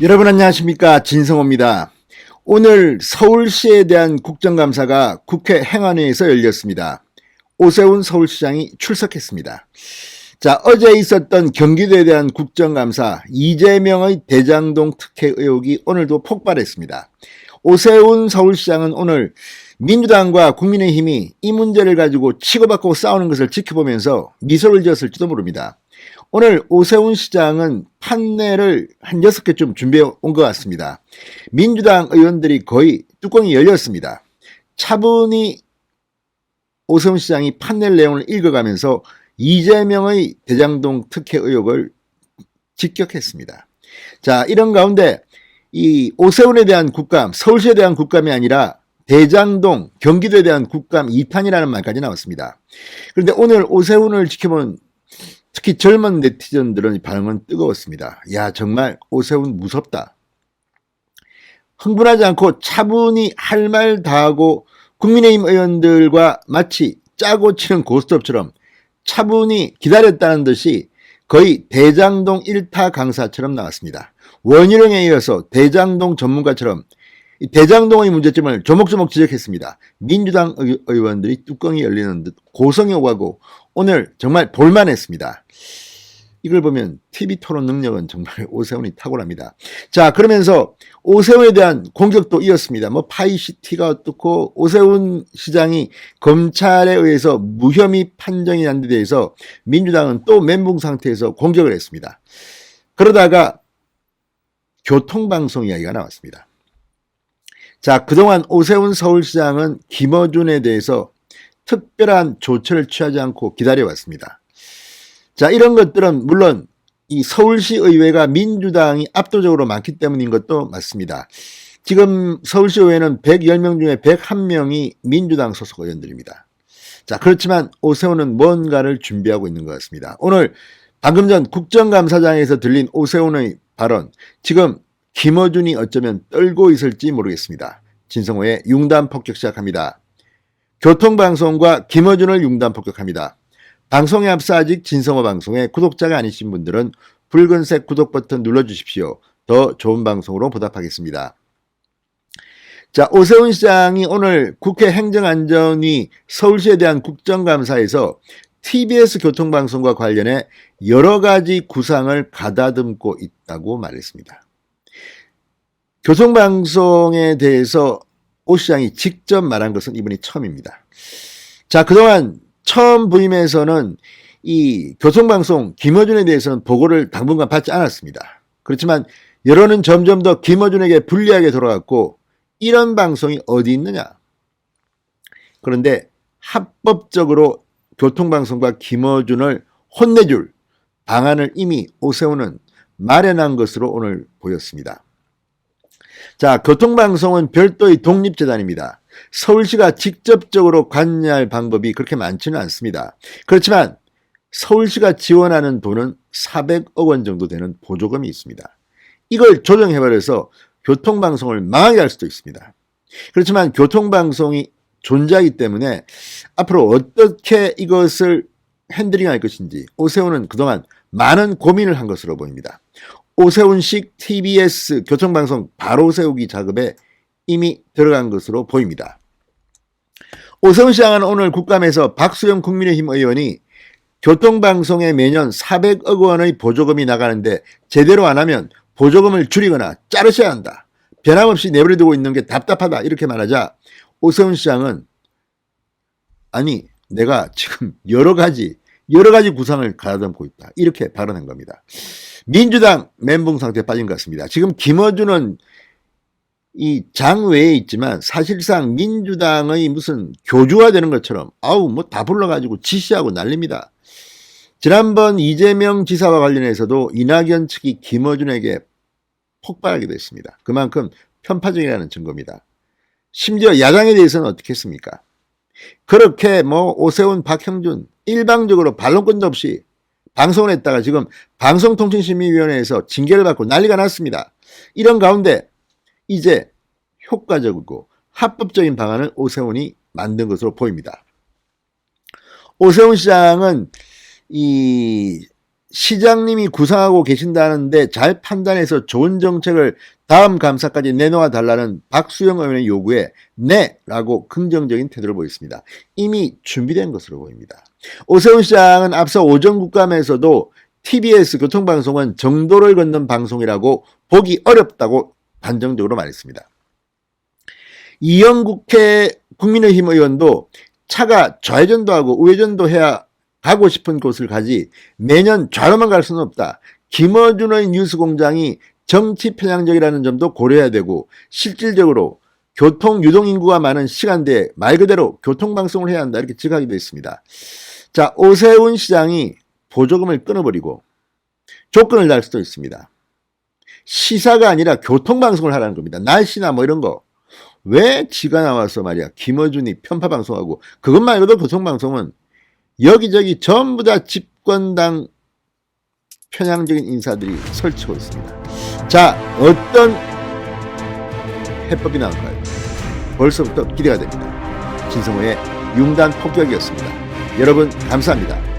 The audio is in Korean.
여러분 안녕하십니까, 진성호입니다. 오늘 서울시에 대한 국정감사가 국회 행안위에서 열렸습니다. 오세훈 서울시장이 출석했습니다. 자, 어제 있었던 경기도에 대한 국정감사, 이재명의 대장동 특혜 의혹이 오늘도 폭발했습니다. 오세훈 서울시장은 오늘 민주당과 국민의힘이 이 문제를 가지고 치고받고 싸우는 것을 지켜보면서 미소를 지었을지도 모릅니다. 오늘 오세훈 시장은 판넬을 한 6개쯤 준비해 온 것 같습니다. 민주당 의원들이 거의 뚜껑이 열렸습니다. 차분히 오세훈 시장이 판넬 내용을 읽어가면서 이재명의 대장동 특혜 의혹을 직격했습니다. 자, 이런 가운데 이 오세훈에 대한 국감, 서울시에 대한 국감이 아니라 대장동, 경기도에 대한 국감 2탄이라는 말까지 나왔습니다. 그런데 오늘 오세훈을 지켜본 특히 젊은 네티즌들은 반응은 뜨거웠습니다. 야, 정말 오세훈 무섭다. 흥분하지 않고 차분히 할 말 다 하고 국민의힘 의원들과 마치 짜고 치는 고스톱처럼 차분히 기다렸다는 듯이 거의 대장동 1타 강사처럼 나왔습니다. 원희룡에 이어서 대장동 전문가처럼 대장동의 문제점을 조목조목 지적했습니다. 민주당 의원들이 뚜껑이 열리는 듯 고성이 오가고 오늘 정말 볼만했습니다. 이걸 보면 TV 토론 능력은 정말 오세훈이 탁월합니다. 자, 그러면서 오세훈에 대한 공격도 이었습니다. 파이시티가 어떻고 오세훈 시장이 검찰에 의해서 무혐의 판정이 난 데 대해서 민주당은 또 멘붕 상태에서 공격을 했습니다. 그러다가 교통방송 이야기가 나왔습니다. 자, 그동안 오세훈 서울시장은 김어준에 대해서 특별한 조처를 취하지 않고 기다려왔습니다. 자, 이런 것들은 물론 이 서울시 의회가 민주당이 압도적으로 많기 때문인 것도 맞습니다. 지금 서울시 의회는 110명 중에 101명이 민주당 소속 의원들입니다. 자, 그렇지만 오세훈은 뭔가를 준비하고 있는 것 같습니다. 오늘 방금 전 국정감사장에서 들린 오세훈의 발언, 지금 김어준이 어쩌면 떨고 있을지 모르겠습니다. 진성호의 융단 폭격 시작합니다. 교통방송과 김어준을 융단 폭격합니다. 방송에 앞서 아직 진성호 방송의 구독자가 아니신 분들은 붉은색 구독 버튼 눌러주십시오. 더 좋은 방송으로 보답하겠습니다. 자, 오세훈 시장이 오늘 국회 행정안전위 서울시에 대한 국정감사에서 TBS 교통방송과 관련해 여러 가지 구상을 가다듬고 있다고 말했습니다. 교통방송에 대해서 오 시장이 직접 말한 것은 이번이 처음입니다. 자, 그동안 처음 부임에서는 이 교통방송 김어준에 대해서는 보고를 당분간 받지 않았습니다. 그렇지만 여론은 점점 더 김어준에게 불리하게 돌아갔고 이런 방송이 어디 있느냐. 그런데 합법적으로 교통방송과 김어준을 혼내줄 방안을 이미 오세훈은 마련한 것으로 오늘 보였습니다. 자, 교통방송은 별도의 독립재단입니다. 서울시가 직접적으로 관여할 방법이 그렇게 많지는 않습니다. 그렇지만 서울시가 지원하는 돈은 400억 원 정도 되는 보조금이 있습니다. 이걸 조정해버려서 교통방송을 망하게 할 수도 있습니다. 그렇지만 교통방송이 존재하기 때문에 앞으로 어떻게 이것을 핸들링할 것인지 오세훈은 그동안 많은 고민을 한 것으로 보입니다. 오세훈식 TBS 교통방송 바로 세우기 작업에 이미 들어간 것으로 보입니다. 오세훈 시장은 오늘 국감에서 박수영 국민의힘 의원이 교통방송에 매년 400억 원의 보조금이 나가는데 제대로 안 하면 보조금을 줄이거나 자르셔야 한다. 변함없이 내버려두고 있는 게 답답하다. 이렇게 말하자 오세훈 시장은 아니, 내가 지금 여러 가지 구상을 가다듬고 있다. 이렇게 발언한 겁니다. 민주당 멘붕 상태에 빠진 것 같습니다. 지금 김어준은 이 장외에 있지만 사실상 민주당의 무슨 교주가 되는 것처럼 다 불러가지고 지시하고 난립니다. 지난번 이재명 지사와 관련해서도 이낙연 측이 김어준에게 폭발하기도 했습니다. 그만큼 편파적이라는 증거입니다. 심지어 야당에 대해서는 어떻게 했습니까? 그렇게 오세훈, 박형준 일방적으로 반론권도 없이 방송을 했다가 지금 방송통신심의위원회에서 징계를 받고 난리가 났습니다. 이런 가운데 이제 효과적이고 합법적인 방안을 오세훈이 만든 것으로 보입니다. 오세훈 시장은 이 시장님이 구상하고 계신다는데 잘 판단해서 좋은 정책을 다음 감사까지 내놓아 달라는 박수영 의원의 요구에 네! 라고 긍정적인 태도를 보였습니다. 이미 준비된 것으로 보입니다. 오세훈 시장은 앞서 오전 국감에서도 TBS 교통방송은 정도를 걷는 방송이라고 보기 어렵다고 단정적으로 말했습니다. 이영국회 국민의힘 의원도 차가 좌회전도 하고 우회전도 해야 가고 싶은 곳을 가지 매년 좌로만 갈 수는 없다. 김어준의 뉴스공장이 정치 편향적이라는 점도 고려해야 되고 실질적으로 교통 유동 인구가 많은 시간대에 말 그대로 교통방송을 해야 한다. 이렇게 지적하기도 했습니다. 자, 오세훈 시장이 보조금을 끊어버리고 조건을 달 수도 있습니다. 시사가 아니라 교통방송을 하라는 겁니다. 날씨나 뭐 이런 거. 왜 지가 나와서 말이야 김어준이 편파방송하고 그것 말고도 교통방송은 여기저기 전부 다 집권당 편향적인 인사들이 설치고 있습니다. 자, 어떤 해법이 나올까요? 벌써부터 기대가 됩니다. 진성호의 융단 폭격이었습니다. 여러분 감사합니다.